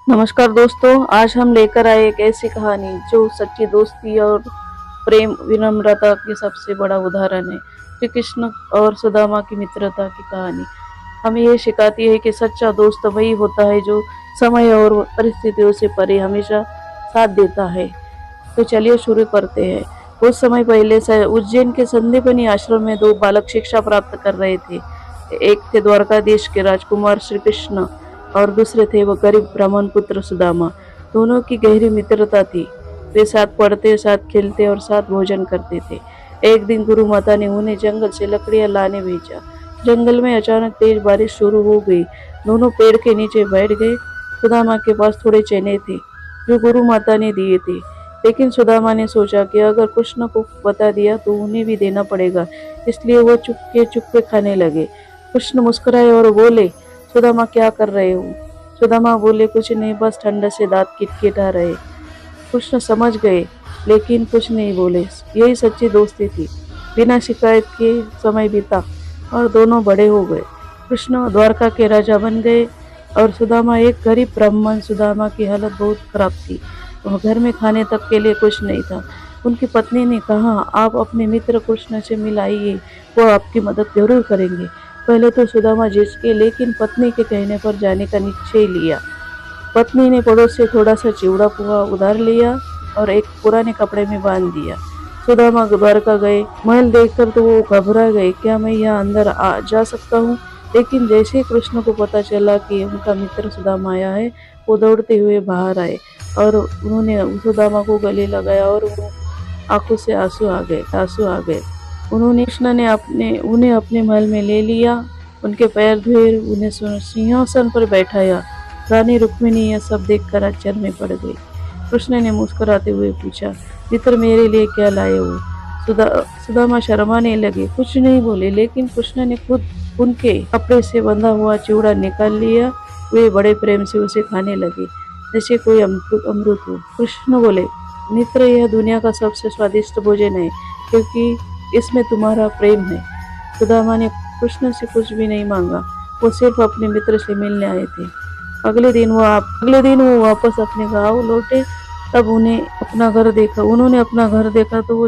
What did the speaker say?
नमस्कार दोस्तों, आज हम लेकर आए एक ऐसी कहानी जो सच्ची दोस्ती और प्रेम विनम्रता की सबसे बड़ा उदाहरण है। श्री कृष्ण और सुदामा की मित्रता की कहानी हमें ये सिखाती है कि सच्चा दोस्त वही होता है जो समय और परिस्थितियों से परे हमेशा साथ देता है। तो चलिए शुरू करते हैं। कुछ समय पहले से उज्जैन के संदीपनी आश्रम में दो बालक शिक्षा प्राप्त कर रहे थे। एक थे द्वारकाधीश के राजकुमार श्री कृष्ण और दूसरे थे वो गरीब ब्राह्मण पुत्र सुदामा। दोनों की गहरी मित्रता थी। वे साथ पढ़ते, साथ खेलते और साथ भोजन करते थे। एक दिन गुरु माता ने उन्हें जंगल से लकड़ियां लाने भेजा। जंगल में अचानक तेज बारिश शुरू हो गई। दोनों पेड़ के नीचे बैठ गए। सुदामा के पास थोड़े चने थे जो गुरु माता ने दिए थे, लेकिन सुदामा ने सोचा कि अगर कृष्ण को बता दिया तो उन्हें भी देना पड़ेगा, इसलिए वो चुपके चुपके खाने लगे। कृष्ण मुस्कुराए और बोले, सुदामा क्या कर रहे हो? सुदामा बोले, कुछ नहीं, बस ठंड से दांत किटकिटा रहे। कृष्ण समझ गए लेकिन कुछ नहीं बोले। यही सच्ची दोस्ती थी। बिना शिकायत के समय बीता और दोनों बड़े हो गए। कृष्ण द्वारका के राजा बन गए और सुदामा एक गरीब ब्राह्मण। सुदामा की हालत बहुत खराब थी। वह घर में खाने तक के लिए कुछ नहीं था। उनकी पत्नी ने कहा, आप अपने मित्र कृष्ण से मिलाइए, वो आपकी मदद जरूर करेंगे। पहले तो सुदामा झिझके, लेकिन पत्नी के कहने पर जाने का निश्चय लिया। पत्नी ने पड़ोस से थोड़ा सा चिवड़ा पोहा उधार लिया और एक पुराने कपड़े में बांध दिया। सुदामा द्वारका गए। महल देखकर तो वो घबरा गए, क्या मैं यहाँ अंदर आ जा सकता हूँ? लेकिन जैसे ही कृष्ण को पता चला कि उनका मित्र सुदामा आया है, वो दौड़ते हुए बाहर आए और उन्होंने सुदामा को गले लगाया और आंखों से आंसू आ गए। उन्होंने कृष्ण ने उन्हें अपने महल में ले लिया, उनके पैर धोए, उन्हें सिंहासन पर बैठाया। रानी रुक्मिणी यह सब देखकर आश्चर्य में पड़ गई। कृष्ण ने मुस्कुराते हुए पूछा, मित्र मेरे लिए क्या लाए हो? सुदामा शर्माने लगे, कुछ नहीं बोले, लेकिन कृष्ण ने खुद उनके कपड़े से बंधा हुआ चिवड़ा निकाल लिया। वे बड़े प्रेम से उसे खाने लगे जैसे कोई अमृत हो। कृष्ण बोले, मित्र यह दुनिया का सबसे स्वादिष्ट भोजन है क्योंकि इसमें तुम्हारा प्रेम है। सुदामा ने कृष्ण से कुछ भी नहीं मांगा, वो सिर्फ अपने मित्र से मिलने आए थे। अगले दिन वो वापस अपने गांव लौटे। तब उन्होंने अपना घर देखा तो वो